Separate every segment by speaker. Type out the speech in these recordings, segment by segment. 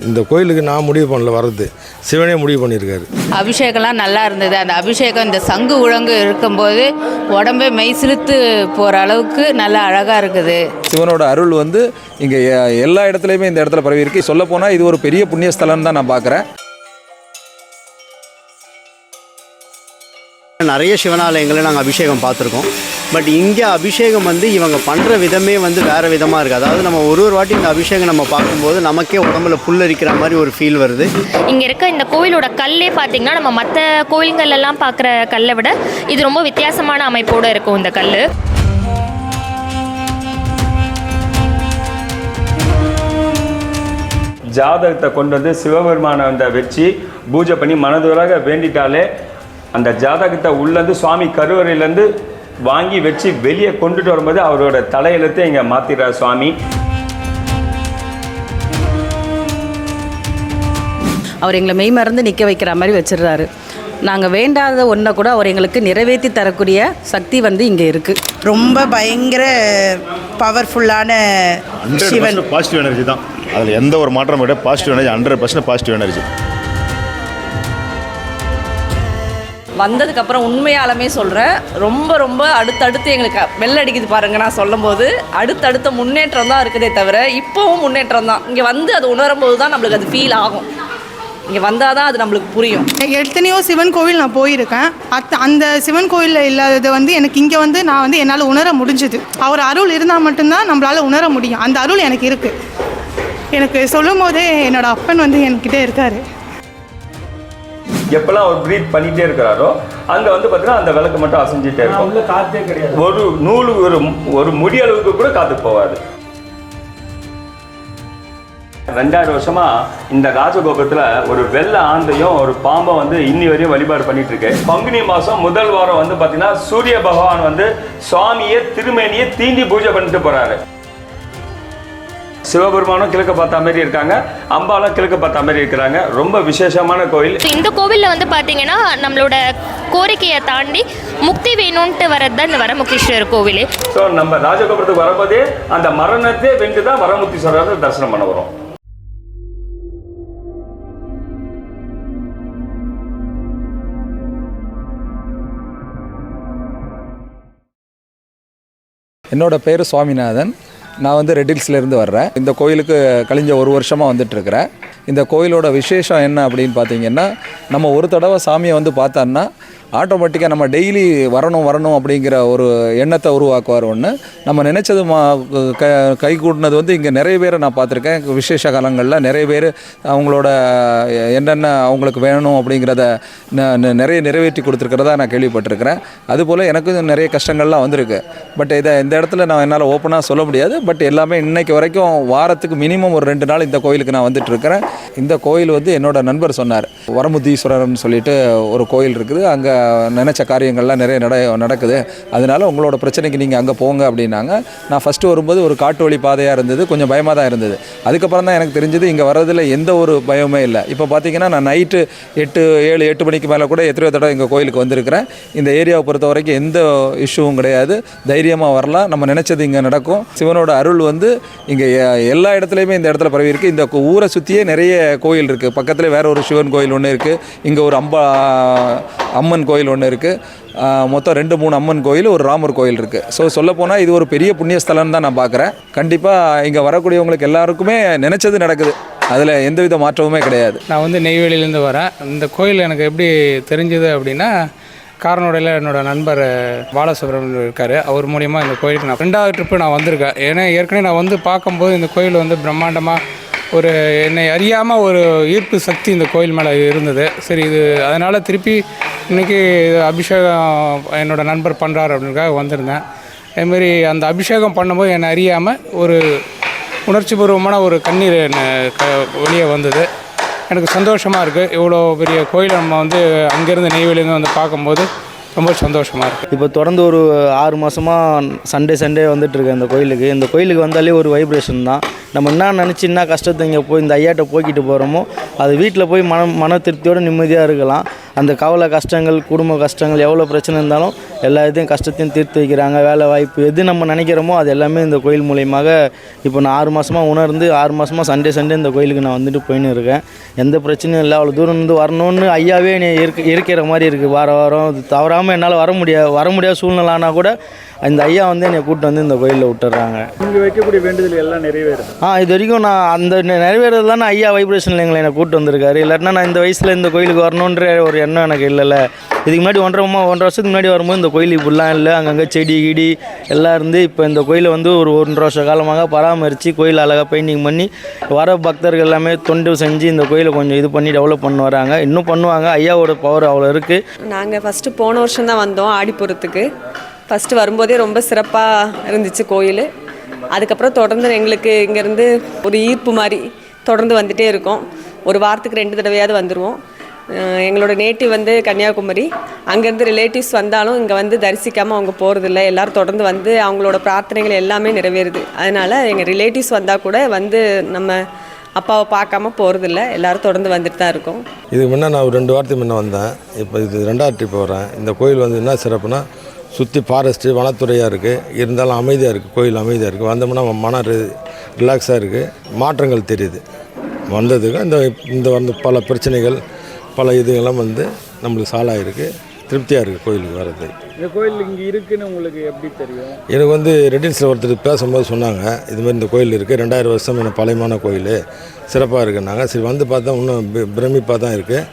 Speaker 1: இந்த கோயிலுக்கு நான் முடிவு பண்ணல வர்றது, சிவனே முடிவு பண்ணியிருக்காரு.
Speaker 2: அபிஷேகம்லாம் நல்லா இருந்தது. அந்த அபிஷேகம் இந்த சங்கு உழங்கு இருக்கும்போது உடம்பே மெய் சிலுத்து போகிற அளவுக்கு நல்லா அழகாக இருக்குது.
Speaker 3: சிவனோட அருள் இங்கே எல்லா இடத்துலையுமே இந்த இடத்துல பரவி இருக்கு. சொல்லப்போனால் இது ஒரு பெரிய புண்ணியஸ்தலம் தான் நான் பார்க்குறேன்.
Speaker 4: நிறைய சிவனாலயங்களை நாங்கள் அபிஷேகம் பார்த்துருக்கோம். பட் இங்கே அபிஷேகம் இவங்க பண்ணுற விதமே வேறு விதமாக இருக்குது. அதாவது நம்ம ஒரு வாட்டி இந்த அபிஷேகம் நம்ம பார்க்கும்போது நமக்கே உடம்புல புல்லரிக்கிற மாதிரி ஒரு ஃபீல் வருது.
Speaker 5: இங்கே இருக்க இந்த கோயிலோட கல்லே பார்த்திங்கன்னா நம்ம மற்ற கோயில்களெல்லாம் பார்க்குற கல்லை விட இது ரொம்ப வித்தியாசமான அமைப்போடு இருக்கும். இந்த கல்
Speaker 6: ஜாதகத்தை கொண்டு வந்து சிவபெருமானை வச்சு பூஜை பண்ணி மனதுராக வேண்டிட்டாலே அந்த ஜாதகத்தை உள்ளேருந்து சுவாமி கருவறையிலேருந்து வாங்கி வச்சு வெளியே கொண்டுட்டு வரும்போது அவரோட தலையெழுத்தை இங்கே மாற்றிடுறார் சுவாமி.
Speaker 7: அவர் எங்களை மெய் மறந்து நிற்க வைக்கிற மாதிரி வச்சிடுறாரு. நாங்கள் வேண்டாத ஒன்றை கூட அவர் எங்களுக்கு நிறைவேற்றி தரக்கூடிய சக்தி இங்கே இருக்குது.
Speaker 8: ரொம்ப பயங்கர பவர்ஃபுல்லான சிவன்.
Speaker 9: பாசிட்டிவ் எனர்ஜி தான், அதில் எந்த ஒரு மாற்றம் விட பாசிட்டிவ் எனர்ஜி, 100% பாசிட்டிவ் எனர்ஜி.
Speaker 7: வந்ததுக்கப்புறம் உண்மையாலுமே சொல்கிறேன், ரொம்ப ரொம்ப அடுத்தடுத்து எங்களுக்கு வெள்ளை அடிக்குது பாருங்க. நான் சொல்லும் போது அடுத்தடுத்த முன்னேற்றம் தான் இருக்குதே தவிர இப்போவும் முன்னேற்றம் தான். இங்கே அது உணரும் போது தான் நம்மளுக்கு அது ஃபீல் ஆகும். இங்கே வந்தால் தான் அது நம்மளுக்கு புரியும்.
Speaker 8: எத்தனையோ சிவன் கோவில் நான் போயிருக்கேன். அந்த சிவன் கோவிலில் இல்லாதது எனக்கு இங்கே நான் என்னால் உணர முடிஞ்சுது. அவர் அருள் இருந்தால் மட்டும்தான் நம்மளால் உணர முடியும். அந்த அருள் எனக்கு இருக்குது. எனக்கு சொல்லும் போதே என்னோடய அப்பன் என்கிட்ட இருக்கார்.
Speaker 6: எப்பெல்லாம் அவர் ப்ரீத் பண்ணிகிட்டே இருக்கிறாரோ அங்கே பார்த்தீங்கன்னா அந்த விளக்கு மட்டும் அசைஞ்சிட்டே இருக்கும். காற்றே கிடையாது. ஒரு நூல் ஒரு முடி அளவுக்கு கூட காற்று போகாது. 2000 வருஷமா இந்த ராஜகோபுரத்தில் ஒரு வெள்ளை ஆந்தையும் ஒரு பாம்பை இன்னி வரையும் வழிபாடு பண்ணிட்டு இருக்கு. பங்குனி மாதம் முதல் வாரம் பார்த்தீங்கன்னா சூரிய பகவான் சுவாமியை திருமேனியை தீண்டி பூஜை பண்ணிட்டு போறாரு. சிவபெருமானும் கிழக்க பார்த்த மாதிரி இருக்காங்க, அம்பாலும் கிழக்க பார்த்த மாதிரி இருக்கிறாங்க. ரொம்ப விசேஷமான கோயில்.
Speaker 5: இந்த கோவிலில் பார்த்தீங்கன்னா நம்மளோட கோரிக்கையை தாண்டி முக்தி வேணும்ன்ட்டு வரது தான் இந்த வரமுக்தீஸ்வரர் கோவில்.
Speaker 6: ஸோ நம்ம ராஜகோபுரத்துக்கு வரும்போதே அந்த மரணத்தை வென்று தான் வரமுக்தீஸ்வரர் தரிசனம் பண்ண வரும்.
Speaker 3: என்னோட பேர் சுவாமிநாதன். நான் ரெட் ஹில்ஸ்லேருந்து வர்றேன். இந்த கோயிலுக்கு கழிஞ்ச ஒரு வருஷமாக வந்துட்டுருக்கிறேன். இந்த கோயிலோட விசேஷம் என்ன அப்படின்னு பார்த்தீங்கன்னா, நம்ம ஒரு தடவை சாமியை பார்த்தோன்னா ஆட்டோமேட்டிக்காக நம்ம டெய்லி வரணும் அப்படிங்கிற ஒரு எண்ணத்தை உருவாக்குவார். ஒன்று நம்ம நினச்சது கை கூட்டினது இங்கே நிறைய பேரை நான் பார்த்துருக்கேன். விசேஷ காலங்களில் நிறைய பேர் அவங்களோட என்னென்ன அவங்களுக்கு வேணும் அப்படிங்கிறத நிறைய நிறைவேற்றி கொடுத்துருக்கிறதா நான் கேள்விப்பட்டிருக்கிறேன். அதுபோல் எனக்கும் நிறைய கஷ்டங்கள்லாம் வந்திருக்கு. பட் இந்த இடத்துல நான் என்னால் ஓப்பனாக சொல்ல முடியாது. பட் எல்லாமே இன்றைக்கு வரைக்கும் வாரத்துக்கு மினிமம் ஒரு 2 நாள் இந்த கோயிலுக்கு நான் வந்துட்டுருக்கிறேன். இந்த கோயில் என்னோட நண்பர் சொன்னார், வரமுக்தீஸ்வரர்னு சொல்லிட்டு ஒரு கோயில் இருக்குது. அங்கே நினச்ச காரியங்கள்லாம் நிறைய நடக்குது. அதனால் உங்களோட பிரச்சனைக்கு நீங்கள் அங்கே போங்க அப்படின்னாங்க. நான் ஃபஸ்ட்டு வரும்போது ஒரு காட்டு வழி பாதையாக இருந்தது, கொஞ்சம் பயமாக தான் இருந்தது. அதுக்கப்புறம் தான் எனக்கு தெரிஞ்சது இங்கே வர்றதில் எந்த ஒரு பயமே இல்லை. இப்போ பார்த்தீங்கன்னா நான் நைட்டு 7-8 மணிக்கு மேலே கூட எத்தனையோ தடவை எங்கள் கோயிலுக்கு வந்திருக்கிறேன். இந்த ஏரியாவை பொறுத்த வரைக்கும் எந்த இஷ்யூவும் கிடையாது. தைரியமாக வரலாம், நம்ம நினச்சது இங்கே நடக்கும். சிவனோட அருள் இங்கே எல்லா இடத்துலையுமே இந்த இடத்துல பரவி இருக்குது. இந்த ஊரை சுற்றியே நிறைய கோயில் இருக்குது. பக்கத்தில் வேறு ஒரு சிவன் கோயில் ஒன்று இருக்குது. இங்கே ஒரு அம்மன் கோயில் ஒன்று இருக்குது. மொத்தம் 2-3 அம்மன் கோயில், ஒரு ராமர் கோயில் இருக்குது. ஸோ சொல்லப்போனால் இது ஒரு பெரிய புண்ணியஸ்தலம் தான் நான் பார்க்குறேன். கண்டிப்பாக இங்கே வரக்கூடியவங்களுக்கு எல்லாருக்குமே நினச்சது நடக்குது. அதில் எந்தவித மாற்றமுமே கிடையாது.
Speaker 10: நான் நெய்வேலியிலேருந்து வரேன். இந்த கோயில் எனக்கு எப்படி தெரிஞ்சது அப்படின்னா, காரனோடையில் என்னோடய நண்பர் பாலசுப்ரமணியன் இருக்கார். அவர் மூலிமா இந்த கோயிலுக்கு நான் 2வது ட்ரிப்பு நான் வந்திருக்கேன். ஏன்னா ஏற்கனவே நான் பார்க்கும்போது இந்த கோயில் பிரம்மாண்டமாக ஒரு என்னை அறியாமல் ஒரு ஈர்ப்பு சக்தி இந்த கோயில் மேலே இருந்தது. சரி, இது அதனால் திருப்பி இன்றைக்கி அபிஷேகம் என்னோடய நண்பர் பண்ணுறாரு அப்படின்றதுக்காக வந்திருந்தேன். அதுமாரி அந்த அபிஷேகம் பண்ணும்போது என்னை அறியாமல் ஒரு உணர்ச்சி பூர்வமான ஒரு கண்ணீர் வெளியே வந்தது. எனக்கு சந்தோஷமாக இருக்குது. இவ்வளோ பெரிய கோயில் நம்ம அங்கேருந்து நெய்வேலியிலேருந்து பார்க்கும்போது ரொம்ப சந்தோஷமாக இருக்குது.
Speaker 4: இப்போ தொடர்ந்து ஒரு 6 மாதமாக சண்டே வந்துட்டுருக்கேன் இந்த கோயிலுக்கு. இந்த கோயிலுக்கு வந்தாலே ஒரு வைப்ரேஷன் தான். நம்ம என்ன நினச்சி என்ன கஷ்டத்தை இங்கே போய் இந்த ஐயாட்ட போய்கிட்டு போகிறோமோ அது வீட்டில் போய் மன திருப்தியோடு நிம்மதியாக இருக்கலாம். அந்த கவலை கஷ்டங்கள், குடும்ப கஷ்டங்கள், எவ்வளோ பிரச்சனை இருந்தாலும்
Speaker 11: எல்லா இதையும் கஷ்டத்தையும் தீர்த்து வைக்கிறாங்க. வேலை வாய்ப்பு எது நம்ம நினைக்கிறோமோ அது எல்லாமே இந்த கோயில் மூலியமாக இப்போ நான் 6 மாதமாக உணர்ந்து 6 மாதமாக சண்டே இந்த கோயிலுக்கு நான் வந்துட்டு போயின்னு இருக்கேன். எந்த பிரச்சனையும் இல்லை. அவ்வளோ தூரம் இருந்து வரணும்னு ஐயாவே என்னை இருக்கிற மாதிரி இருக்குது. வாரம் இது தவறாமல் என்னால் வர முடியாத சூழ்நிலைனா கூட இந்த ஐயா வந்து என்னை கூப்பிட்டு வந்து இந்த கோயிலில் விட்டுறாங்க.
Speaker 12: இங்கே வைக்கக்கூடிய வேண்டுதல் எல்லாம் நிறைவேறுது.
Speaker 11: இது வரைக்கும் நான் அந்த நிறைவேறது தான் ஐயா வைப்ரேஷனில் என்னை கூப்பிட்டு வந்திருக்காரு. இல்லாட்டினா நான் இந்த வயசில் இந்த கோயிலுக்கு வரணுன்ற ஒரு எண்ணம் எனக்கு இல்லைல்ல. இதுக்கு முன்னாடி 1.5 வருஷத்துக்கு முன்னாடி வரும்போது இந்த கோயில் இப்படிலாம் இல்லை. அங்கங்கே செடி கிடி எல்லாம் இருந்து இப்போ இந்த கோயிலை வந்து ஒரு 1.5 வருஷ காலமாக பராமரித்து கோயில் அழகாக பெயிண்டிங் பண்ணி வர பக்தர்கள் எல்லாமே தொண்டு செஞ்சு இந்த கோயிலை கொஞ்சம் இது பண்ணி டெவலப் பண்ணி வராங்க. இன்னும் பண்ணுவாங்க. ஐயாவோட பவர் அவ்வளோ இருக்குது.
Speaker 13: நாங்கள் ஃபஸ்ட்டு போன வருஷம் தான் வந்தோம் ஆடிப்புறத்துக்கு. ஃபஸ்ட்டு வரும்போதே ரொம்ப சிறப்பாக இருந்துச்சு கோயில். அதுக்கப்புறம் தொடர்ந்து எங்களுக்கு இங்கேருந்து ஒரு ஈர்ப்பு மாதிரி தொடர்ந்து வந்துகிட்டே இருக்கோம். ஒரு வாரத்துக்கு 2 தடவையாவது வந்துடுவோம். எங்களோட நேட்டிவ் வந்து கன்னியாகுமரி. அங்கேருந்து ரிலேட்டிவ்ஸ் வந்தாலும் இங்கே வந்து தரிசிக்காமல் அவங்க போகிறதில்ல. எல்லோரும் தொடர்ந்து வந்து அவங்களோட பிரார்த்தனைகள் எல்லாமே நிறைவேறுது. அதனால் எங்கள் ரிலேட்டிவ்ஸ் வந்தால் கூட வந்து நம்ம அப்பாவை பார்க்காம போகிறதில்ல. எல்லோரும் தொடர்ந்து வந்துட்டு தான் இருக்கோம்.
Speaker 1: இதுக்கு முன்னே நான் ஒரு 2 வாரத்துக்கு முன்னே வந்தேன். இப்போ இது 2வது ட்ரிப் வரேன். இந்த கோயில் வந்து என்ன சிறப்புனா சுற்றி ஃபாரஸ்ட்டு வனத்துறையாக இருக்குது. இருந்தாலும் அமைதியாக இருக்குது. கோயில் அமைதியாக இருக்குது. வந்தோம்னா மன ரிலாக்ஸாக இருக்குது. மாற்றங்கள் தெரியுது வந்ததுக்கு. இந்த வந்து பல பிரச்சனைகள் பல இதுகள்லாம் வந்து நம்மளுக்கு சாலாயிருக்கு. திருப்தியாக இருக்குது கோயிலுக்கு வர்றது.
Speaker 12: இந்த கோயில் இங்கே இருக்குன்னு உங்களுக்கு எப்படி தெரியும்?
Speaker 1: எனக்கு வந்து ரெட்டில்ஸில் ஒருத்தர் பேசும்போது சொன்னாங்க, இதுமாதிரி இந்த கோயில் இருக்குது, 2000 வருஷம் என்ன பழையமான கோயில், சிறப்பாக இருக்குன்னாங்க. சரி வந்து பார்த்தா இன்னும் பிரமிப்பாக தான் இருக்குது.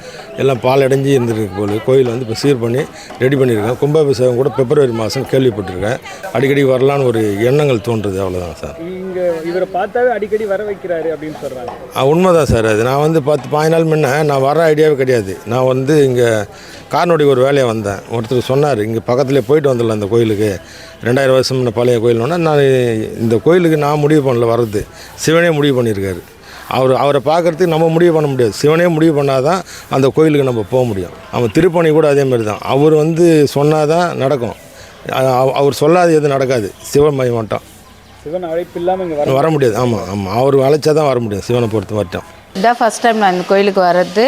Speaker 1: எல்லாம் பால் அடைஞ்சி இருந்துருக்கு கோயில் வந்து இப்போ சீர் பண்ணி ரெடி பண்ணியிருக்கேன். கும்பாபிஷேகம் கூட பிப்ரவரி மாதம் கேள்விப்பட்டிருக்கேன். அடிக்கடி வரலான்னு ஒரு எண்ணங்கள் தோன்றுது. அவ்வளோதான் சார்.
Speaker 12: இங்கே இவரை பார்த்தாவே அடிக்கடி வர வைக்கிறாரு அப்படின்னு சொல்கிறாங்க.
Speaker 1: உண்மைதான் சார். அது நான் வந்து 10 நாள் முன்னே நான் வர ஐடியாவே கிடையாது. நான் வந்து இங்கே காரனுடைய ஒரு வேலையை வந்தேன். ஒருத்தர் சொன்னார், இங்கே பக்கத்துலேயே போயிட்டு வந்துடலாம் இந்த கோயிலுக்கு, 2000 வருஷம் பழைய கோயில்னா. நான் இந்த கோயிலுக்கு நான் முடிவு பண்ணல வர்றது, சிவனே முடிவு பண்ணியிருக்காரு. அவரை பார்க்குறதுக்கு நம்ம முடிவு பண்ண முடியாது. சிவனே முடிவு பண்ணால் தான் அந்த கோயிலுக்கு நம்ம போக முடியும். அவன் திருப்பணி கூட அதேமாதிரி தான். அவர் வந்து சொன்னால் தான் நடக்கும். அவர் சொல்லாது எதுவும் நடக்காது. சிவன் மையம் மட்டும்.
Speaker 12: சிவன் அழைப்பு இல்லாமல் இங்கே
Speaker 1: வர முடியாது. ஆமாம் அவர் அழைச்சா தான் வர முடியும். சிவனை பொறுத்த மட்டும்.
Speaker 2: இதான் ஃபஸ்ட் டைம் நான் இந்த கோயிலுக்கு வர்றது.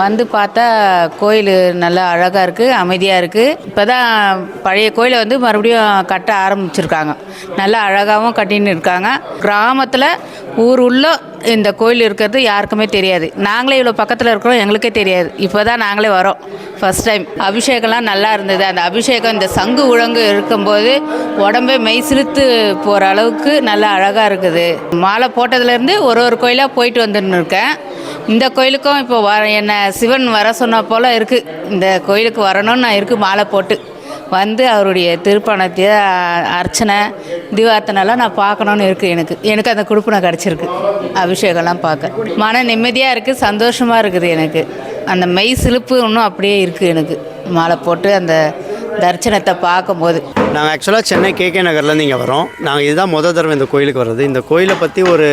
Speaker 2: வந்து பார்த்தா கோயில் நல்லா அழகாக இருக்குது, அமைதியாக இருக்குது. இப்போ தான் பழைய கோயிலை வந்து மறுபடியும் கட்ட ஆரம்பிச்சிருக்காங்க. நல்லா அழகாகவும் கட்டின்னு இருக்காங்க. கிராமத்தில் ஊர் உள்ள இந்த கோயில் இருக்கிறது யாருக்குமே தெரியாது. நாங்களே இவ்வளோ பக்கத்தில் இருக்கிறோம், எங்களுக்கே தெரியாது. இப்போ தான் நாங்களே வரோம் ஃபஸ்ட் டைம். அபிஷேகம்லாம் நல்லா இருந்தது. அந்த அபிஷேகம் இந்த சங்கு உழங்கு இருக்கும்போது உடம்பே மெய் சிலுத்து போகிற அளவுக்கு நல்லா அழகாக இருக்குது. மாலை போட்டதுலேருந்து ஒரு கோயிலாக போயிட்டு வந்துன்னு இருக்கேன். இந்த கோயிலுக்கும் இப்போ என்ன சிவன் வர சொன்ன போல் இருக்குது. இந்த கோயிலுக்கு வரணும்னு நான் இருக்குது மாலை போட்டு வந்து அவருடைய திருப்பணத்தை அர்ச்சனை தீபார்த்தனைலாம் நான் பார்க்கணுன்னு இருக்குது. எனக்கு அந்த குடுப்பினை கிடச்சிருக்கு. அபிஷேகம்லாம் பார்க்க மன நிம்மதியாக இருக்குது, சந்தோஷமாக இருக்குது. எனக்கு அந்த மெய் சிலுப்பு இன்னும் அப்படியே இருக்குது. எனக்கு மாலை போட்டு அந்த தரிசனத்தை பார்க்கும்போது.
Speaker 4: நாங்கள் ஆக்சுவலாக சென்னை கேகே நகர்லேருந்து இங்கே வரோம். நாங்கள் இதுதான் தடவை இந்த கோயிலுக்கு வர்றது. இந்த கோயிலை பற்றி ஒரு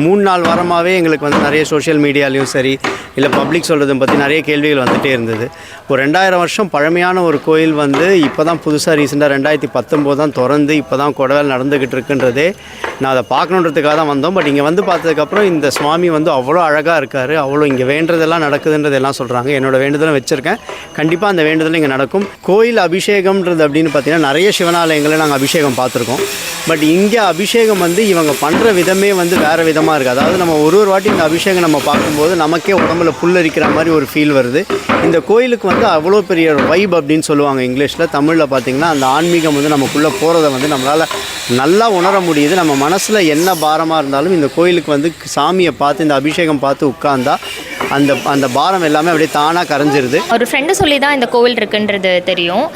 Speaker 4: 3-4 வாரமாகவே எங்களுக்கு வந்து நிறைய சோஷியல் மீடியாலையும் சரி இல்லை பப்ளிக் சொல்கிறதும் பற்றி நிறைய கேள்விகள் வந்துகிட்டே இருந்தது. ஒரு 2000 வருஷம் பழமையான ஒரு கோயில் வந்து இப்போ தான் புதுசாக ரீசெண்டாக 2019 தான் திறந்து இப்போ தான் கொடவேல் நடந்துக்கிட்டு இருக்குன்றதே நான் அதை பார்க்கணுன்றதுக்காக தான் வந்தோம். பட் இங்கே வந்து பார்த்ததுக்கப்புறம் இந்த சுவாமி வந்து அவ்வளோ அழகாக இருக்கார். அவ்வளோ இங்கே வேண்டுறதெல்லாம் நடக்குதுன்றதெல்லாம் சொல்கிறாங்க. என்னோடய வேண்டுதலும் வச்சுருக்கேன். கண்டிப்பாக அந்த வேண்டுதலும் இங்கே நடக்கும். கோயில் அபிஷேகம்ன்றது அப்படின்னு பார்த்தீங்கன்னா நிறைய சிவனாலயங்களை நாங்கள் அபிஷேகம் பார்த்துருக்கோம். பட் இங்கே அபிஷேகம் வந்து இவங்க பண்ணுற விதமே வந்து வேறு விதமாக இருக்குது. அதாவது நம்ம ஒரு வாட்டி இந்த அபிஷேகம் நம்ம பார்க்கும்போது நமக்கே உடம்புல புல்லரிக்கிற மாதிரி ஒரு ஃபீல் வருது. இந்த கோயிலுக்கு வந்து அவ்வளோ பெரிய வைப் அப்படின்னு சொல்லுவாங்க இங்கிலீஷில். தமிழில் பார்த்திங்கன்னா அந்த ஆன்மீகம் வந்து நமக்குள்ளே போகிறத வந்து நம்மளால் நல்லா உணர முடியுது. நம்ம மனசில் என்ன பாரமாக இருந்தாலும் இந்த கோயிலுக்கு வந்து சாமியை பார்த்து இந்த அபிஷேகம் பார்த்து உட்கார்ந்தா அந்த பாரம் எல்லாமே அப்படியே தானாக கரைஞ்சிருது.
Speaker 5: ஒரு ஃப்ரெண்டு சொல்லி தான் இந்த கோவில் இருக்குன்றது தெரியும்.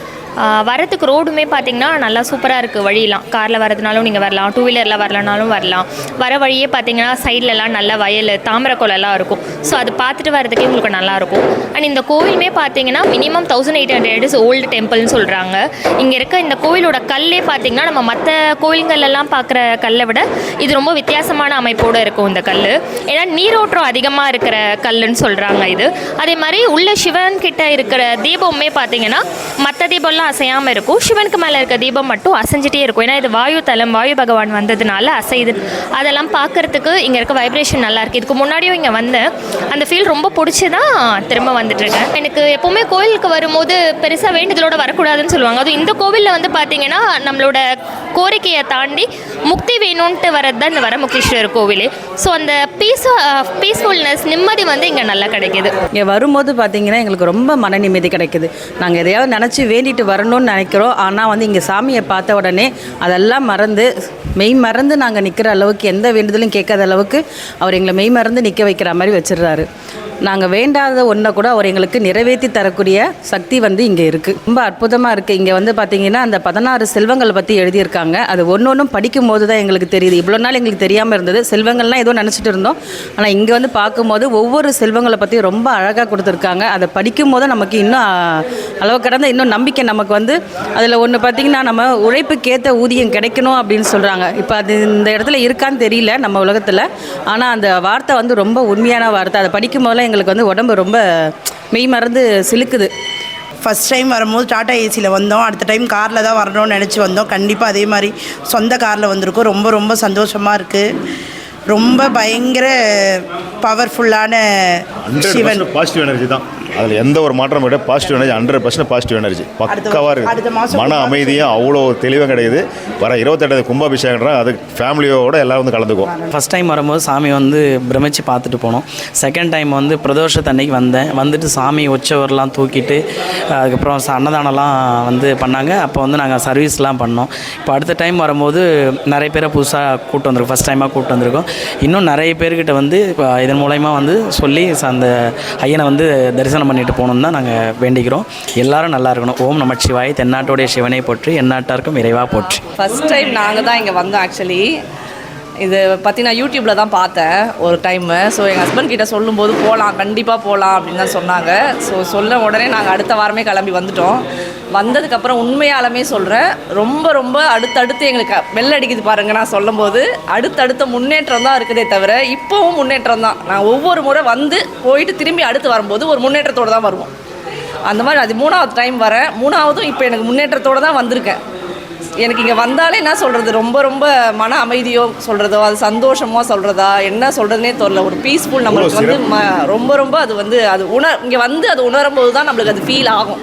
Speaker 5: வரத்துக்கு ரோடுமே பார்த்திங்கன்னா நல்லா சூப்பராக இருக்குது. வழியெலாம் காரில் வரதுனாலும் நீங்கள் வரலாம், 2 வீலரில் வரலனாலும் வரலாம். வர வழியே பார்த்திங்கன்னா சைட்லலாம் நல்ல வயல் தாமரை குளம்லாம் இருக்கும். ஸோ அது பார்த்துட்டு வரதுக்கே உங்களுக்கு நல்லாயிருக்கும். அண்ட் இந்த கோவிலுமே பார்த்திங்கன்னா மினிமம் 1800 இயர்ஸ் ஓல்டு டெம்பிள்னு சொல்கிறாங்க. இங்கே இருக்க இந்த கோவிலோட கல்லே பார்த்திங்கன்னா நம்ம மற்ற கோயில்களெல்லாம் பார்க்குற கல்லை விட இது ரொம்ப வித்தியாசமான அமைப்போடு இருக்கும் இந்த கல். ஏன்னா நீரோட்டம் அதிகமாக இருக்கிற கல்லுன்னு சொல்கிறாங்க இது. அதே மாதிரி உள்ள சிவன் கிட்ட இருக்கிற தீபமே பார்த்திங்கன்னா மற்ற தீபம்லாம் தீபம்லாம் அசையாமல் இருக்கும். சிவனுக்கு மேலே இருக்க தீபம் மட்டும் அசைஞ்சிட்டே இருக்கும். ஏன்னா இது வாயு தலம், வாயு பகவான் வந்ததுனால அசையுது. அதெல்லாம் பார்க்குறதுக்கு இங்கே இருக்க வைப்ரேஷன் நல்லாயிருக்கு. இதுக்கு முன்னாடியும் இங்கே வந்தேன், அந்த ஃபீல் ரொம்ப பிடிச்சி தான் திரும்ப வந்துட்டுருக்கேன். எனக்கு எப்போவுமே கோயிலுக்கு வரும்போது பெருசாக வேண்டுதலோடு வரக்கூடாதுன்னு சொல்லுவாங்க. அதுவும் இந்த கோவிலில் வந்து பார்த்திங்கன்னா நம்மளோட கோரிக்கையை தாண்டி முக்தி வேணும்ன்ட்டு வரது தான் இந்த வரமுக்தீஸ்வரர் கோவில். ஸோ அந்த பீஸ்ஃபுல்னஸ், நிம்மதி வந்து இங்கே நல்லா கிடைக்கிது.
Speaker 7: இங்கே வரும்போது பார்த்திங்கன்னா எங்களுக்கு ரொம்ப மன நிம்மதி கிடைக்குது. நாங்கள் எதையாவது நினச்சி வேண்டிட்டு வரணும்னு நினைக்கிறோம். ஆனால் வந்து இங்கே சாமியை பார்த்த உடனே அதெல்லாம் மறந்து மெய் மறந்து நாங்கள் நிற்கிற அளவுக்கு, எந்த வேண்டுதலும் கேட்காத அளவுக்கு அவர் எங்களை மெய் மறந்து நிற்க வைக்கிற மாதிரி வச்சிடுறாரு. நாங்கள் வேண்டாத ஒன்றை கூட அவர் எங்களுக்கு நிறைவேற்றி தரக்கூடிய சக்தி வந்து இங்கே இருக்குது. ரொம்ப அற்புதமாக இருக்குது. இங்கே வந்து பார்த்திங்கன்னா அந்த 16 செல்வங்களை பற்றி எழுதியிருக்காங்க. அது ஒன்று படிக்கும் போது தான் எங்களுக்கு தெரியுது. இவ்வளோ நாள் எங்களுக்கு தெரியாமல் இருந்தது. செல்வங்கள்லாம் ஏதோ நினச்சிட்டு இருந்தோம். ஆனால் இங்கே வந்து பார்க்கும்போது ஒவ்வொரு செல்வங்களை பற்றி ரொம்ப அழகாக கொடுத்துருக்காங்க. அதை படிக்கும் போது நமக்கு இன்னும் அளவு கடந்த இன்னும் நம்பிக்கை நமக்கு வந்து அதில் ஒன்று பார்த்திங்கன்னா நம்ம உழைப்புக்கேற்ற ஊதியம் கிடைக்கணும் அப்படின்னு சொல்கிறாங்க. இப்போ அது இந்த இடத்துல இருக்கான்னு தெரியல நம்ம உலகத்தில். ஆனால் அந்த வார்த்தை வந்து ரொம்ப உண்மையான வார்த்தை. அதை படிக்கும் போதெல்லாம் எங்களுக்கு வந்து உடம்பு ரொம்ப மெய் மறந்து சிலுக்குது.
Speaker 14: ஃபஸ்ட் டைம் வரும்போது டாட்டா ஏசியில் வந்தோம். அடுத்த டைம் காரில் தான் வரணும்னு நினச்சி வந்தோம். கண்டிப்பாக அதே மாதிரி சொந்த காரில் வந்திருக்கோம். ரொம்ப ரொம்ப சந்தோஷமாக இருக்குது. ரொம்ப பயங்கர பவர்ஃபுல்லான சிவன்.
Speaker 9: பாசிட்டிவ் எனர்ஜி தான், அதில் எந்த ஒரு மாற்றம் கிடையாது. பாசிட்டிவ் எனர்ஜி 100% பாசிட்டிவ் எனர்ஜி பக்காவாக இருக்குது. மன அமைதியும் அவ்வளோ தெளிவாக கிடையாது. வர 28 கும்பாபிஷேகம்ன்றா அது ஃபேமிலியோடு எல்லோரும் வந்து கலந்துக்குவோம்.
Speaker 11: ஃபஸ்ட் டைம் வரும்போது சாமி வந்து பிரமிச்சு பார்த்துட்டு போனோம். செகண்ட் டைம் வந்து பிரதோஷத்தன்னைக்கு வந்துட்டு சாமி உற்சவர்லாம் தூக்கிட்டு அதுக்கப்புறம் அன்னதானம்லாம் வந்து பண்ணாங்க. அப்போ வந்து நாங்கள் சர்வீஸ்லாம் பண்ணோம். இப்போ அடுத்த டைம் வரும்போது நிறைய பேரை புதுசாக கூப்பிட்டு வந்திருக்கோம். ஃபஸ்ட் டைமாக கூப்பிட்டு வந்திருக்கோம். இன்னும் நிறைய பேர்கிட்ட வந்து இப்போ இதன் மூலயமா வந்து சொல்லி அந்த ஐயனை வந்து தரிசனம் பண்ணிட்டு போகணுன்னு தான் நாங்கள் வேண்டிக்கிறோம். எல்லாரும் நல்லா இருக்கணும். ஓம் நமச்சிவாய். தென்னாட்டுடைய சிவனை போற்றி, எந்நாட்டாருக்கும் இறைவா போற்றி.
Speaker 7: ஃபஸ்ட் டைம் நாங்கள் தான் இங்கே வந்தோம். ஆக்சுவலி இது பற்றி நான் யூடியூப்பில் தான் பார்த்தேன் ஒரு டைமு. ஸோ எங்கள் ஹஸ்பண்ட் கிட்டே சொல்லும்போது போகலாம், கண்டிப்பாக போகலாம் அப்படின்னு தான் சொன்னாங்க. ஸோ சொல்ல உடனே நாங்கள் அடுத்த வாரமே கிளம்பி வந்துட்டோம். வந்ததுக்கப்புறம் உண்மையாலுமே சொல்கிறேன், ரொம்ப ரொம்ப அடுத்தடுத்து எங்களுக்கு வெள்ள அடிக்குது பாருங்கள். நான் சொல்லும் போது அடுத்தடுத்த முன்னேற்றம் தான் இருக்குதே தவிர இப்போவும் முன்னேற்றம் தான். நான் ஒவ்வொரு முறை வந்து போயிட்டு திரும்பி அடுத்து வரும்போது ஒரு முன்னேற்றத்தோடு தான் வருவோம். அந்த மாதிரி அது 3வது டைம் வரேன். 3வதும் இப்போ எனக்கு முன்னேற்றத்தோடு தான் வந்திருக்கேன். எனக்கு இங்கே வந்தாலே என்ன சொல்கிறது, ரொம்ப ரொம்ப மன அமைதியோ சொல்கிறதோ, அது சந்தோஷமோ சொல்கிறதா, என்ன சொல்கிறதுனே தெரியல. ஒரு பீஸ்ஃபுல் நம்மளுக்கு வந்து ரொம்ப ரொம்ப அது வந்து அது இங்கே வந்து அது உணரும் போது தான் நம்மளுக்கு அது ஃபீல் ஆகும்.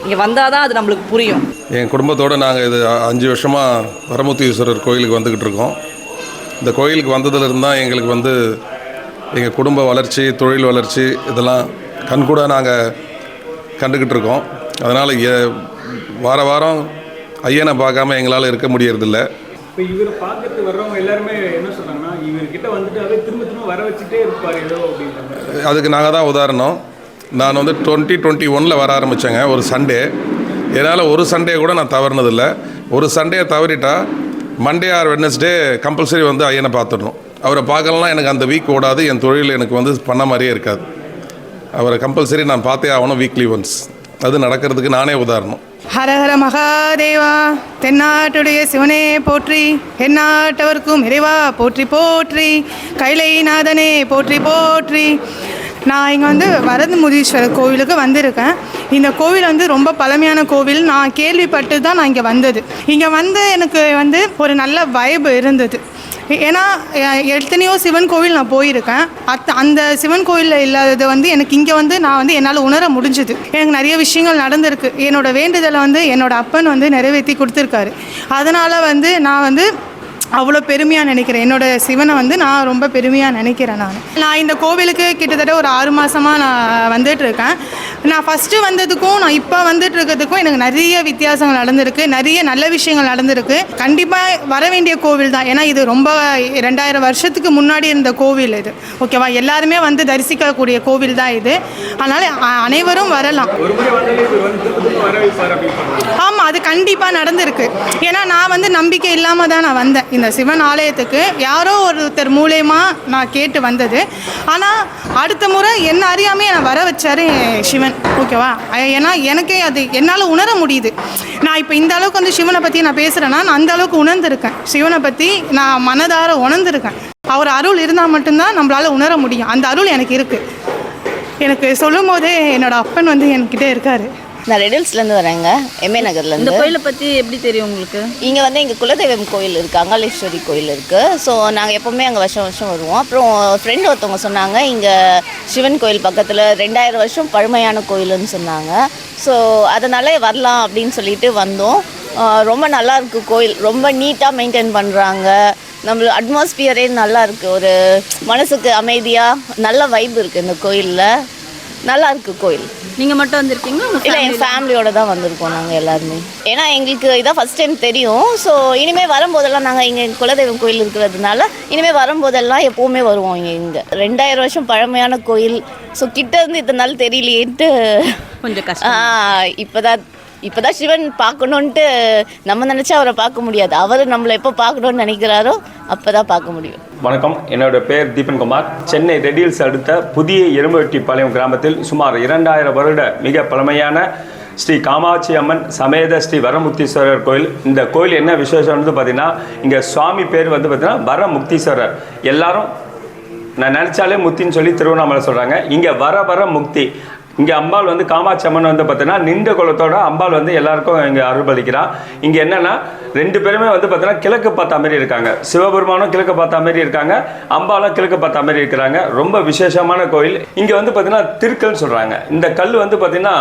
Speaker 7: இங்கே வந்தால் தான் அது நம்மளுக்கு புரியும்.
Speaker 15: என் குடும்பத்தோடு நாங்கள் இது 5 வருஷமாக வரமுக்தீஸ்வரர் கோயிலுக்கு வந்துக்கிட்டு இருக்கோம். இந்த கோயிலுக்கு வந்ததுலேருந்து தான் எங்களுக்கு வந்து எங்கள் குடும்ப வளர்ச்சி, தொழில் வளர்ச்சி இதெல்லாம் கண்கூட நாங்கள் கண்டுக்கிட்டு இருக்கோம். அதனால் வார வாரம் ஐயனை பார்க்காம எங்களால் இருக்க முடியறதில்ல.
Speaker 12: இப்போ இவரை பார்க்கறதுக்கு வர்றவங்க எல்லாருமே என்ன சொல்கிறாங்கன்னா, இவர்கிட்ட வந்துட்டு திரும்ப திரும்ப வர வச்சுட்டே இருப்பார் ஏதோ அப்படின்ற.
Speaker 15: அதுக்கு நாங்கள் தான் உதாரணம். நான் வந்து 2021 வர ஆரம்பித்தேங்க ஒரு சண்டே. என்னால் ஒரு சண்டே கூட நான் தவறுனதில்லை. ஒரு சண்டே தவறிட்டா மண்டே ஆர் வெட்னஸ்டே கம்பல்சரி வந்து ஐயனை பார்த்துடணும். அவரை பார்க்கலாம் எனக்கு அந்த வீக் ஓடாது. என் தொழில் எனக்கு வந்து பண்ண மாதிரியே இருக்காது. அவரை கம்பல்சரி நான் பார்த்தே ஆகணும் வீக்லி ஒன்ஸ். அது நடக்கிறதுக்கு நானே உதாரணம்.
Speaker 8: ஹரஹர மகாதேவா. தென்னாட்டுடைய சிவனே போற்றி, எந்நாட்டவர்க்கும் இறைவா போற்றி போற்றி, கைலைநாதனே போற்றி போற்றி. நான் இங்கே வந்து வரமுக்தீஸ்வரர் கோவிலுக்கு வந்திருக்கேன். இந்த கோவில் வந்து ரொம்ப பழமையான கோவில். நான் கேள்விப்பட்டு தான் நான் இங்கே வந்தது. இங்கே வந்து எனக்கு வந்து ஒரு நல்ல வைப் இருந்தது. ஏன்னா எத்தனையோ சிவன் கோவில் நான் போயிருக்கேன். அந்த சிவன் கோவிலில் இல்லாதது வந்து எனக்கு இங்கே வந்து நான் வந்து என்னால் உணர முடிஞ்சுது. எனக்கு நிறைய விஷயங்கள் நடந்திருக்கு. என்னோடய வேண்டுதலை வந்து என்னோடய அப்பன் வந்து நிறைவேற்றி கொடுத்துருக்காரு. அதனால் வந்து நான் வந்து அவ்வளோ பெருமையாக நினைக்கிறேன். என்னோடய சிவனை வந்து நான் ரொம்ப பெருமையாக நினைக்கிறேன். நான் இந்த கோவிலுக்கு கிட்டத்தட்ட ஒரு 6 மாதமாக நான் வந்துட்டுருக்கேன். நான் ஃபஸ்ட்டு வந்ததுக்கும் நான் இப்போ வந்துட்டுருக்கிறதுக்கும் எனக்கு நிறைய வித்தியாசங்கள் நடந்திருக்கு. நிறைய நல்ல விஷயங்கள் நடந்திருக்கு. கண்டிப்பாக வர வேண்டிய கோவில் தான். ஏன்னா இது ரொம்ப 2000 வருஷத்துக்கு முன்னாடி இருந்த கோவில் இது. ஓகேவா? எல்லாருமே வந்து தரிசிக்கக்கூடிய கோவில் தான் இது. அதனால் அனைவரும் வரலாம். ஆமாம், அது கண்டிப்பாக நடந்திருக்கு. ஏன்னா நான் வந்து நம்பிக்கை இல்லாமல் தான் நான் வந்தேன் இந்த சிவன் ஆலயத்துக்கு. யாரோ ஒருத்தர் மூலயமா நான் கேட்டு வந்தது. ஆனால் அடுத்த முறை என்ன அறியாமே என்னை வர வச்சாரு சிவன். ஓகேவா? ஏன்னா எனக்கே அது என்னால் உணர முடியுது. நான் இப்போ இந்த அளவுக்கு வந்து சிவனை பற்றி நான் பேசுகிறேன்னா நான் அந்த அளவுக்கு உணர்ந்திருக்கேன். சிவனை பற்றி நான் மனதார உணர்ந்திருக்கேன். அவர் அருள் இருந்தால் மட்டும்தான் நம்மளால் உணர முடியும். அந்த அருள் எனக்கு இருக்குது. எனக்கு சொல்லும் போதே என்னோடய அப்பன் வந்து என்கிட்ட இருக்கார்.
Speaker 16: நான் ரெடில்ஸ்லேருந்து வரேங்க, எம்ஏ
Speaker 17: இந்த
Speaker 16: நகர்லேருந்து.
Speaker 17: கோயிலை பற்றி எப்படி தெரியும் உங்களுக்கு?
Speaker 16: இங்கே வந்து எங்கள் குலதெய்வம் கோயில் இருக்குது, அங்காளேஸ்வரி கோயில் இருக்குது. ஸோ நாங்கள் எப்போவுமே அங்கே வருஷம் வருஷம் வருவோம். அப்புறம் ஃப்ரெண்டு ஒருத்தவங்க சொன்னாங்க, இங்கே சிவன் கோயில் பக்கத்தில் 2000 வருஷம் பழமையான கோயிலுன்னு சொன்னாங்க. ஸோ அதனால் வரலாம் அப்படின்னு சொல்லிட்டு வந்தோம். ரொம்ப நல்லா இருக்குது கோயில், ரொம்ப நீட்டாக மெயின்டைன் பண்ணுறாங்க. நம்ம அட்மாஸ்பியரே நல்லா இருக்குது, ஒரு மனசுக்கு அமைதியாக நல்ல வைப் இருக்குது இந்த கோயிலில். நல்லா இருக்குது கோயில்.
Speaker 17: நீங்கள் மட்டும் வந்திருக்கீங்களா?
Speaker 16: இல்லை, எங்கள் ஃபேமிலியோடு தான் வந்திருக்கோம் நாங்கள் எல்லாருமே. ஏன்னா எங்களுக்கு இதான் ஃபஸ்ட் டைம் தெரியும். ஸோ இனிமேல் வரும்போதெல்லாம் நாங்கள் இங்கே குலதெய்வம் கோயில் இருக்கிறதுனால இனிமேல் வரும்போதெல்லாம் எப்போவுமே வருவோம். இங்கே 2000 வருஷம் பழமையான கோயில். ஸோ கிட்ட இருந்து இத்தனை நாள் தெரியலையேன்ட்டு
Speaker 17: கொஞ்சம் கஷ்டம்.
Speaker 16: இப்போதான் சிவன் பார்க்கணுன்ட்டு நம்ம நினச்சா அவரை பார்க்க முடியாது. அவர் நம்மளை எப்போ பார்க்கணுன்னு நினைக்கிறாரோ அப்போ தான் பார்க்க முடியும்.
Speaker 6: வணக்கம், என்னோட பேர் தீபன்குமார். சென்னை ரெடில்ஸ் அடுத்த புதிய எரும்பவெட்டிப்பாளையம் கிராமத்தில் சுமார் 2000 வருட மிக பழமையான ஸ்ரீ காமாட்சி அம்மன் சமேத ஸ்ரீ வரமுக்தீஸ்வரர் கோயில். இந்த கோயில் என்ன விசேஷம் வந்து பார்த்திங்கன்னா, இங்கே சுவாமி பேர் வந்து பார்த்திங்கன்னா வரமுக்தீஸ்வரர். எல்லாரும் நான் நினச்சாலே முத்தின்னு சொல்லி திருவண்ணாமலை சொல்கிறாங்க. இங்கே வர முக்தி. இங்கே அம்பாள் வந்து காமாட்சி அம்மன் வந்து பார்த்தீங்கன்னா நின்ற குலத்தோட அம்பாள் வந்து எல்லாருக்கும் இங்கே அருள்பளிக்கிறான். இங்கே என்னென்னா 2 பேருமே வந்து பார்த்தீங்கன்னா கிழக்கு பார்த்த மாதிரி இருக்காங்க. சிவபெருமானும் கிழக்கு பார்த்த மாதிரி இருக்காங்க, அம்பாலும் கிழக்கு பார்த்த மாதிரி இருக்கிறாங்க. ரொம்ப விசேஷமான கோயில். இங்கே வந்து பார்த்தீங்கன்னா திருக்கல்னு சொல்கிறாங்க. இந்த கல் வந்து பார்த்திங்கன்னா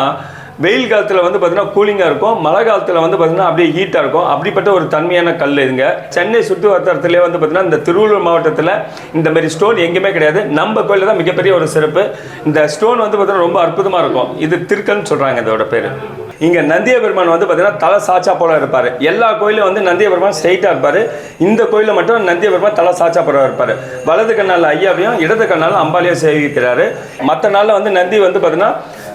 Speaker 6: வெயில் காலத்தில் வந்து பார்த்திங்கன்னா கூலிங்காக இருக்கும், மழை காலத்தில் வந்து பார்த்திங்கன்னா அப்படியே ஹீட்டாக இருக்கும். அப்படிப்பட்ட ஒரு தன்மையான கல் இதுங்க. சென்னை சுற்று வட்டாரத்திலே வந்து பார்த்திங்கன்னா இந்த திருவள்ளூர் மாவட்டத்தில் இந்த மாதிரி ஸ்டோன் எங்கேயுமே கிடையாது. நம்ம கோயிலில் தான் மிகப்பெரிய ஒரு சிறப்பு. இந்த ஸ்டோன் வந்து பார்த்திங்கன்னா ரொம்ப அற்புதமாக இருக்கும். இது திருக்கல்னு சொல்கிறாங்க இதோட பேர். இங்கே நந்திய பெருமான் வந்து பார்த்திங்கன்னா தலை சாச்சா போல இருப்பார். எல்லா கோயிலும் வந்து நந்திய பெருமான் ஸ்ட்ரைட்டாக இருப்பார். இந்த கோயிலில் மட்டும் நந்திய பெருமான் தலை சாச்சா போல இருப்பார். வலது கண்ணால் ஐயாவையும் இடது கண்ணால் அம்பாலையும் சேவிக்கிறாரு. மற்ற நாளில் வந்து நந்தி வந்து பார்த்திங்கன்னா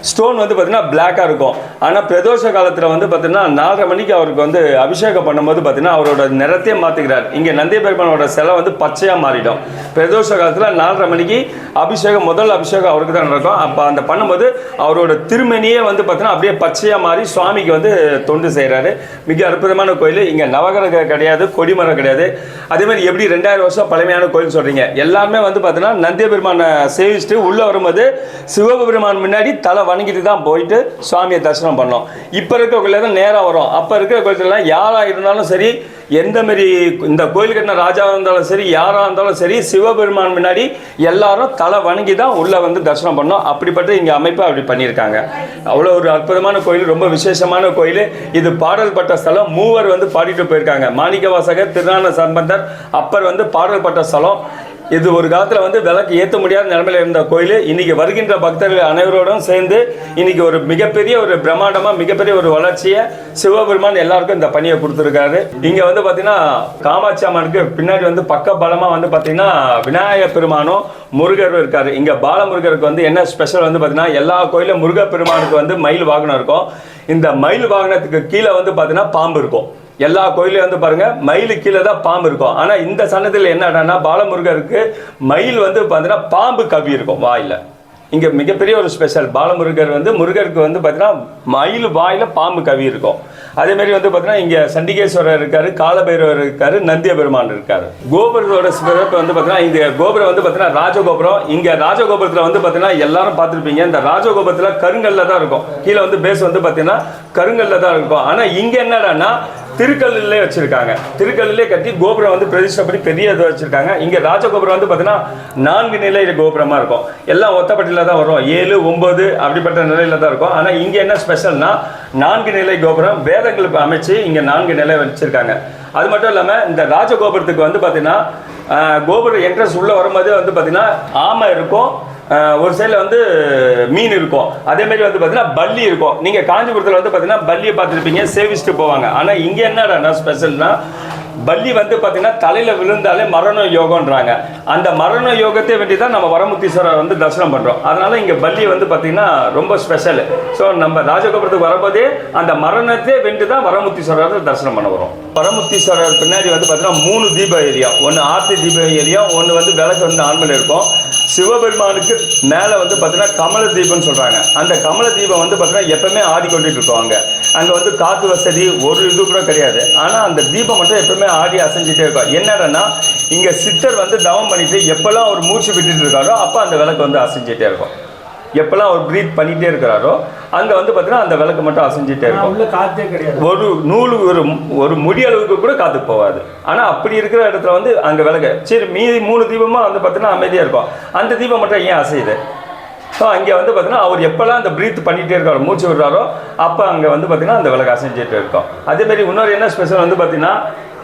Speaker 6: ஸ்டோன் வந்து பார்த்திங்கன்னா பிளாக்காக இருக்கும். ஆனால் பிரதோஷ காலத்தில் வந்து பார்த்திங்கன்னா 4:30 மணிக்கு அவருக்கு வந்து அபிஷேகம் பண்ணும்போது பார்த்திங்கன்னா அவரோட நிறத்தையே மாற்றிக்கிறார். இங்கே நந்திய பெருமானோட சிலை வந்து பச்சையாக மாறிடும். பிரதோஷ காலத்தில் 4:30 மணிக்கு அபிஷேகம், முதல் அபிஷேகம் அவருக்கு தான் நடக்கும். அப்போ அந்த பண்ணும்போது அவரோட திருமணியே வந்து பார்த்திங்கன்னா அப்படியே பச்சையாக மாறி சுவாமிக்கு வந்து தொண்டு செய்கிறாரு. மிக அற்புதமான கோயில். இங்கே நவகிரகம் கிடையாது, கொடிமரம் கிடையாது. அதேமாதிரி எப்படி 2000 வருஷம் பழமையான கோயில் சொல்கிறீங்க, எல்லாமே வந்து பார்த்திங்கன்னா நந்திய பெருமானை சேவிச்சுட்டு உள்ளே வரும்போது சிவபெருமான் முன்னாடி தலை வணங்கிட்டு தான் போயிட்டு சுவாமியை தரிசனம் பண்ணோம். இப்போ இருக்க கோயிலில் தான் நேராக வரும். அப்போ இருக்கிற கோயிலெலாம் யாராக இருந்தாலும் சரி, எந்த மாரி இந்த கோயில் கட்டின ராஜாவாக இருந்தாலும் சரி, யாராக இருந்தாலும் சரி, சிவபெருமான் முன்னாடி எல்லாரும் தலை வணங்கி தான் உள்ளே வந்து தரிசனம் பண்ணோம். அப்படிப்பட்ட இங்கே அமைப்பை அப்படி பண்ணியிருக்காங்க. அவ்வளோ ஒரு அற்புதமான கோயில், ரொம்ப விசேஷமான கோயில். இது பாடல் பட்ட ஸ்தலம். மூவர் வந்து பாடிட்டு போயிருக்காங்க. மாணிக்கவாசகர், திருஞான சம்பந்தர், அப்பர் வந்து பாடல் பட்ட ஸ்தலம். இது ஒரு காலத்தில் வந்து விளக்கு ஏற்ற முடியாத நிலைமையில் இருந்த கோயில். இன்றைக்கி வருகின்ற பக்தர்கள் அனைவரோடும் சேர்ந்து இன்றைக்கி ஒரு மிகப்பெரிய ஒரு பிரம்மாண்டமாக மிகப்பெரிய ஒரு வளர்ச்சியை சிவபெருமான் எல்லாருக்கும் இந்த பணியை கொடுத்துருக்காரு. இங்கே வந்து பார்த்திங்கன்னா காமாட்சி அம்மனுக்கு பின்னாடி வந்து பக்க பலமாக வந்து பார்த்திங்கன்னா விநாயகர் பெருமானும் முருகரும் இருக்கார். இங்கே பாலமுருகருக்கு வந்து என்ன ஸ்பெஷல் வந்து பார்த்திங்கன்னா, எல்லா கோயிலும் முருகர் பெருமானுக்கு வந்து மயில் வாகனம் இருக்கும். இந்த மயில் வாகனத்துக்கு கீழே வந்து பார்த்திங்கன்னா பாம்பு இருக்கும். எல்லா கோயிலையும் வந்து பாருங்கள் மயில் கீழே தான் பாம்பு இருக்கும். ஆனால் இந்த சன்னத்தில் என்னடான்னா பாலமுருகருக்கு மயில் வந்து பார்த்தீங்கன்னா பாம்பு கவி இருக்கும் வாயில். இங்கே மிகப்பெரிய ஒரு ஸ்பெஷல். பாலமுருகர் வந்து முருகருக்கு வந்து பார்த்தீங்கன்னா மயில் வாயில் பாம்பு கவி இருக்கும். அதேமாரி வந்து பார்த்தீங்கன்னா இங்கே சண்டிகேஸ்வரர் இருக்கார், காலபைரவர் இருக்கார், நந்திய பெருமான் இருக்கார். கோபுரத்தோட சிறப்பு வந்து பார்த்தீங்கன்னா இந்த கோபுரம் வந்து பார்த்தீங்கன்னா ராஜகோபுரம். இங்கே ராஜகோபுரத்தில் வந்து பார்த்தீங்கன்னா எல்லாரும் பார்த்துருப்பீங்க, இந்த ராஜகோபுரத்தில் கருங்கல்ல தான் இருக்கும். கீழே வந்து பேஸ் வந்து பார்த்தீங்கன்னா கருங்கல்ல தான் இருக்கும். ஆனால் இங்கே என்னடான்னா திருக்கல்லே வச்சிருக்காங்க. திருக்கல்லே கட்டி கோபுரம் வந்து பிரதிஷ்டை பண்ணி பெரிய இதை வச்சிருக்காங்க. இங்கே ராஜகோபுரம் வந்து பார்த்தீங்கன்னா 4 நிலை கோபுரமாக இருக்கும். எல்லாம் ஒத்தப்பட்டியில் தான் வரும், 7, 9 அப்படிப்பட்ட நிலையில் தான் இருக்கும். ஆனால் இங்கே என்ன ஸ்பெஷல்னா 4 நிலை கோபுரம் வேதங்களுக்கு அமைச்சு இங்கே 4 நிலை வச்சிருக்காங்க. அது மட்டும் இல்லாமல் இந்த ராஜகோபுரத்துக்கு வந்து பார்த்தீங்கன்னா கோபுரம் என்ட்ரன்ஸ் உள்ளே வரும்போது வந்து பார்த்தீங்கன்னா ஆமை இருக்கும், ஒரு சைடில் வந்து மீன் இருக்கும். அதேமாரி வந்து பார்த்தீங்கன்னா பல்லி இருக்கும். நீங்கள் காஞ்சிபுரத்தில் வந்து பார்த்தீங்கன்னா பல்லியை பார்த்துருப்பீங்க, சேவிச்சுட்டு போவாங்க. ஆனால் இங்கே என்னடா ஸ்பெஷல்னா பல்லி வந்து பார்த்தீங்கன்னா தலையில் விழுந்தாலே மரண யோகன்றாங்க. அந்த மரண யோகத்தை வேண்டி தான் நம்ம வரமுக்தீஸ்வரர் வந்து தரிசனம் பண்ணுறோம். அதனால் இங்கே பல்லி வந்து பார்த்திங்கன்னா ரொம்ப ஸ்பெஷல். ஸோ நம்ம ராஜகோபுரத்துக்கு வரும்போதே அந்த மரணத்தை வென்று தான் வரமுக்தீஸ்வரர் தரிசனம் பண்ண வரும். வரமுக்தீஸ்வரர் பின்னாடி வந்து பார்த்தீங்கன்னா 3 தீப ஏரியா, ஒன்று ஆர்த்தி தீப ஏரியா, ஒன்று வந்து விளக்கு வந்து ஆன்மீக இருக்கும். சிவபெருமானுக்கு மேலே வந்து பார்த்தீங்கன்னா கமல தீபம்னு சொல்கிறாங்க. அந்த கமல தீபம் வந்து பார்த்தீங்கன்னா எப்பவுமே ஆடிக்கொண்டுட்டு இருக்கோம். அங்கே வந்து காற்று வசதி ஒரு இது கூட கிடையாது. ஆனால் அந்த தீபம் மட்டும் எப்பவுமே ஆடி அசைஞ்சிட்டே இருக்கும். என்னடனா இங்கே சித்தர் வந்து தவம் பண்ணிட்டு எப்பெல்லாம் ஒரு மூச்சு விட்டுட்டு இருக்காரோ அப்போ அந்த விளக்கு வந்து அசைஞ்சிட்டே இருக்கும். எப்போல்லாம் அவர் ப்ரீத் பண்ணிகிட்டே இருக்கிறாரோ அங்கே வந்து பார்த்தீங்கன்னா அந்த விளக்கு மட்டும் அசைஞ்சிட்டே இருக்கும்.
Speaker 12: உள்ள காற்றே கிடையாது.
Speaker 6: ஒரு நூலு ஒரு முடி அளவுக்கு கூட காற்று போகாது. ஆனால் அப்படி இருக்கிற இடத்துல வந்து அங்கே விளக்கு சரி மீதி 3 தீபமாக வந்து பார்த்தீங்கன்னா அமைதியாக இருக்கும். அந்த தீபம் மட்டும் ஏன் அசையுது? ஸோ அங்கே வந்து பார்த்தீங்கன்னா அவர் எப்போல்லாம் அந்த ப்ரீத் பண்ணிகிட்டே இருக்காரோ மூச்சு விடுறாரோ அப்போ அங்கே வந்து பார்த்தீங்கன்னா அந்த விளக்கு அசைஞ்சிட்டு இருக்கும். அதேமாரி இன்னொரு என்ன ஸ்பெஷல் வந்து பார்த்தீங்கன்னா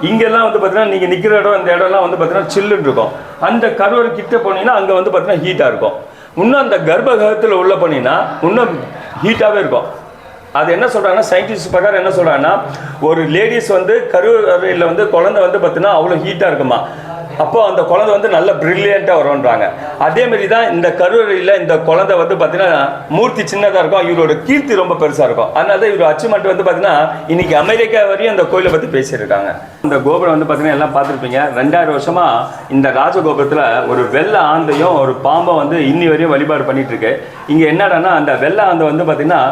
Speaker 6: இங்கெல்லாம் வந்து பார்த்தீங்கன்னா நீங்கள் நிற்கிற இடம் இந்த இடம்லாம் வந்து பார்த்தீங்கன்னா சில்லுன்னு இருக்கும். அந்த கருவறை கிட்ட போனீங்கன்னா அங்கே வந்து பார்த்தீங்கன்னா ஹீட்டாக இருக்கும். இன்னும் அந்த கர்ப்பகிரகத்தில் உள்ள போனீங்கன்னா இன்னும் ஹீட்டாகவே இருக்கும். அது என்ன சொல்கிறாங்கன்னா சயின்டிஸ்ட் பிரகாரம் என்ன சொல்கிறாங்கன்னா ஒரு லேடிஸ் வந்து கருவறையில் வந்து குழந்தை வந்து பார்த்தீங்கன்னா அவ்வளோ ஹீட்டாக இருக்குமா. அப்போ அந்த குழந்தை வந்து நல்ல பிரில்லியண்ட்டாக வரும்ன்றாங்க. அதேமாரி தான் இந்த கருவறையில் இந்த குழந்தை வந்து பார்த்தீங்கன்னா மூர்த்தி சின்னதாக இருக்கும், இவரோட கீர்த்தி ரொம்ப பெருசாக இருக்கும். அதனால தான் இவர் அச்சீவ்மெண்ட் வந்து பார்த்தீங்கன்னா இன்னைக்கு அமெரிக்கா வரையும் இந்த கோயிலை பற்றி பேசியிருக்காங்க. இந்த கோபுரம் வந்து பார்த்தீங்கன்னா எல்லாம் பார்த்துருப்பீங்க. 2000 வருஷமாக இந்த ராஜகோபுரத்தில் ஒரு வெள்ளை ஆந்தையும் ஒரு பாம்பை வந்து இன்னி வரையும் வழிபாடு பண்ணிட்டு இருக்கு. இங்கே என்னடான்னா அந்த வெள்ளை ஆந்தை வந்து பார்த்தீங்கன்னா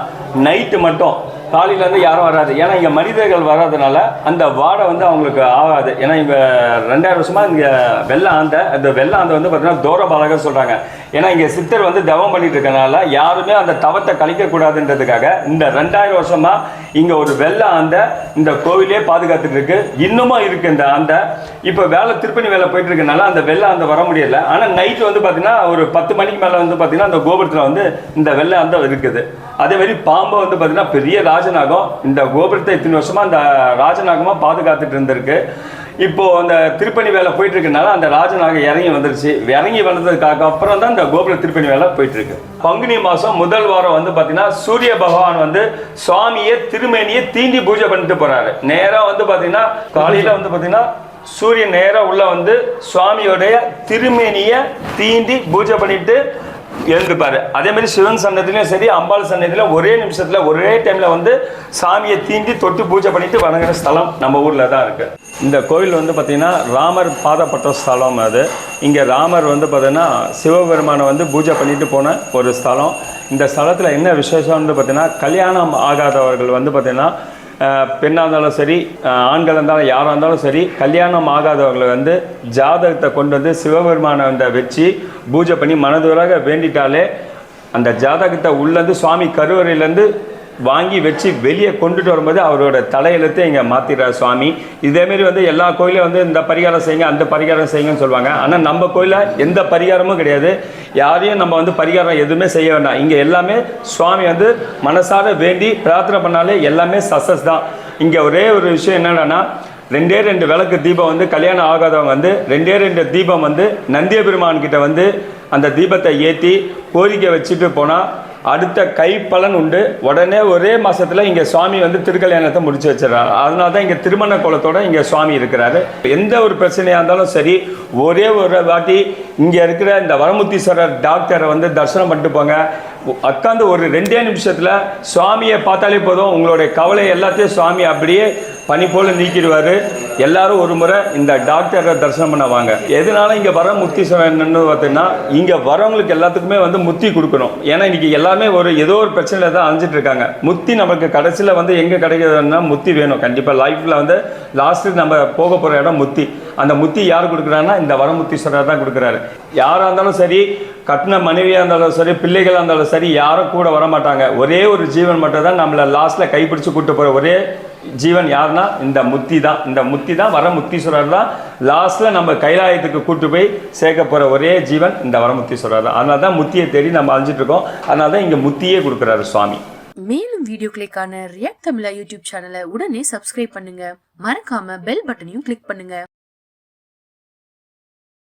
Speaker 6: நைட்டு மட்டும் காலையிலேருந்து யாரும் வராது. ஏன்னா இங்கே மனிதர்கள் வராதனால அந்த வாடை வந்து அவங்களுக்கு ஆகாது. ஏன்னா இங்கே 2000 வருஷமாக இங்கே வெள்ளை ஆந்தை அந்த வெள்ளை ஆந்தை வந்து பார்த்தீங்கன்னா தூரபாலகர் சொல்கிறாங்க. ஏன்னா இங்கே சித்தர் வந்து தவம் பண்ணிட்டு இருக்கனால யாருமே அந்த தவத்தை கழிக்கக்கூடாதுன்றதுக்காக இந்த 2000 வருஷமாக இங்கே ஒரு வெள்ளை ஆந்தை இந்த கோவிலே பாதுகாத்துட்டு இருக்கு. இன்னமும் இருக்குது இந்த ஆந்தை. இப்போ திருப்பணி வேலை போயிட்டு இருக்கனால அந்த வெள்ளை ஆந்தை வர முடியல. ஆனால் நைட்டு வந்து பார்த்தீங்கன்னா ஒரு 10 மணிக்கு மேலே வந்து பார்த்தீங்கன்னா அந்த கோபுரத்தில் வந்து இந்த வெள்ளை ஆந்தை இருக்குது. அதே மாதிரி பாம்பு வந்து பார்த்தீங்கன்னா பெரிய ராஜநாகம் இந்த கோபுரத்தை இத்தனை வருஷமாக அந்த ராஜநாகமாக பாதுகாத்துட்டு இருந்திருக்கு. இப்போ அந்த திருப்பணி வேலை போயிட்டு இருக்கனால அந்த ராஜநாகம் இறங்கி வந்துருச்சு. இறங்கி வந்ததுக்காக அப்புறம் தான் இந்த கோபுர திருப்பணி வேலை போயிட்டு இருக்கு. பங்குனி மாதம் முதல் வாரம் வந்து பார்த்தீங்கன்னா சூரிய பகவான் வந்து சுவாமியை திருமேனியை தீண்டி பூஜை பண்ணிட்டு போறாரு. நேராக வந்து பார்த்தீங்கன்னா காலையில் வந்து பார்த்தீங்கன்னா சூரியன் நேராக உள்ள வந்து சுவாமியோடைய திருமேனியை தீண்டி பூஜை பண்ணிட்டு எழுந்துப்பாரு. அதே மாதிரி சிவன் சன்னதிலையும் சரி அம்பாள் சன்னதிலையும் ஒரே நிமிஷத்தில் ஒரே டைமில் வந்து சாமியை தீண்டி தொட்டு பூஜை பண்ணிட்டு வணங்குற ஸ்தலம் நம்ம ஊரில் தான் இருக்குது. இந்த கோவில் வந்து பார்த்திங்கன்னா ராமர் பாதப்பட்ட ஸ்தலம். அது இங்கே ராமர் வந்து பார்த்திங்கன்னா சிவபெருமானை வந்து பூஜை பண்ணிட்டு போன ஒரு ஸ்தலம். இந்த ஸ்தலத்தில் என்ன விசேஷம் வந்து பார்த்திங்கன்னா கல்யாணம் ஆகாதவர்கள் வந்து பார்த்திங்கன்னா பெண்ணாக இருந்தாலும் சரி ஆண்கள் இருந்தாலும் யாராக இருந்தாலும் சரி கல்யாணம் ஆகாதவர்களை வந்து ஜாதகத்தை கொண்டு வந்து சிவபெருமானை வந்து வச்சு பூஜை பண்ணி மனதுவராக வேண்டிட்டாலே அந்த ஜாதகத்தை உள்ளேருந்து சுவாமி கருவறையிலேருந்து வாங்கி வச்சு வெளியே கொண்டுட்டு வரும்போது அவரோட தலையெழுத்தை இங்கே மாற்றிடுறார் சுவாமி. இதேமாரி வந்து எல்லா கோயிலையும் வந்து இந்த பரிகாரம் செய்யுங்க அந்த பரிகாரம் செய்யுங்கன்னு சொல்லுவாங்க. ஆனால் நம்ம கோயிலில் எந்த பரிகாரமும் கிடையாது. யாரையும் நம்ம வந்து பரிகாரம் எதுவுமே செய்ய வேண்டாம். இங்கே எல்லாமே சுவாமி வந்து மனசார வேண்டி பிரார்த்தனை பண்ணாலே எல்லாமே சக்ஸஸ் தான். இங்கே ஒரே ஒரு விஷயம் என்னென்னா 2 விளக்கு தீபம் வந்து கல்யாணம் ஆகாதவங்க வந்து 2 தீபம் வந்து நந்திய பெருமான் கிட்ட வந்து அந்த தீபத்தை ஏற்றி கோரிக்கை வச்சுட்டு போனால் அடுத்த கைப்பலன் உண்டு. உடனே ஒரே மாதத்தில் இங்கே சுவாமி வந்து திருக்கல்யாணத்தை முடிச்சு வச்சிடறாரு. அதனால தான் இங்கே திருமண கோலத்தோடு இங்கே சுவாமி இருக்கிறாரு. எந்த ஒரு பிரச்சனையாக இருந்தாலும் சரி ஒரே ஒரு வாட்டி இங்கே இருக்கிற இந்த வரமுத்தீஸ்வரர் டாக்டரை வந்து தரிசனம் பண்ணிட்டு போங்க. உட்காந்து ஒரு 2 நிமிஷத்தில் சுவாமியை பார்த்தாலே போதும் உங்களுடைய கவலை எல்லாத்தையும் சுவாமி அப்படியே பனி போல் நீக்கிடுவார். எல்லாரும் ஒரு முறை இந்த டாக்டரை தரிசனம் பண்ண வாங்க. எதனால இங்கே வர முத்தீஸ்வரர் என்னன்னு பார்த்தீங்கன்னா இங்கே வரவங்களுக்கு எல்லாத்துக்குமே வந்து முத்தி கொடுக்கணும். ஏன்னா இன்றைக்கி எல்லாமே ஏதோ ஒரு பிரச்சனையில் தான் அழிஞ்சிட்டு இருக்காங்க. முத்தி நமக்கு கடைசியில் வந்து எங்கே கிடைக்கிறதுனா முத்தி வேணும். கண்டிப்பாக லைஃப்பில் வந்து லாஸ்ட்டு நம்ம போக போகிற இடம் முத்தி. அந்த முத்தி யார் கொடுக்குறாங்கன்னா இந்த வரமுத்தீஸ்வரர் தான் கொடுக்குறாரு. யாராக இருந்தாலும் சரி கட்டின மனைவியாக இருந்தாலும் சரி பிள்ளைகளாக இருந்தாலும் சரி யாரும் கூட வர மாட்டாங்க. ஒரே ஒரு ஜீவன் மட்டும் தான் நம்மளை லாஸ்ட்டில் கைப்பிடிச்சு கூப்பிட்டு போகிற ஒரே ஜீவன் யாருன்னா இந்த முத்தி தான். இந்த முத்தி தான் வரமுத்தீஸ்வரர் தான் லாஸ்ட்டில் நம்ம கைலாயத்துக்கு கூட்டு போய் சேர்க்க போகிற ஒரே ஜீவன் இந்த வரமுத்தீஸ்வரர் தான். அதனால தான் முத்தியை தேடி நம்ம அழிஞ்சிட்டு இருக்கோம். அதனால தான் இங்கே முத்தியே கொடுக்குறாரு சுவாமி.
Speaker 18: மேலும் வீடியோக்களுக்கான ரியாக்ட் தமிழா யூடியூப் சேனலை உடனே சப்ஸ்கிரைப் பண்ணுங்க. மறக்காம பெல் பட்டனையும் கிளிக் பண்ணுங்க.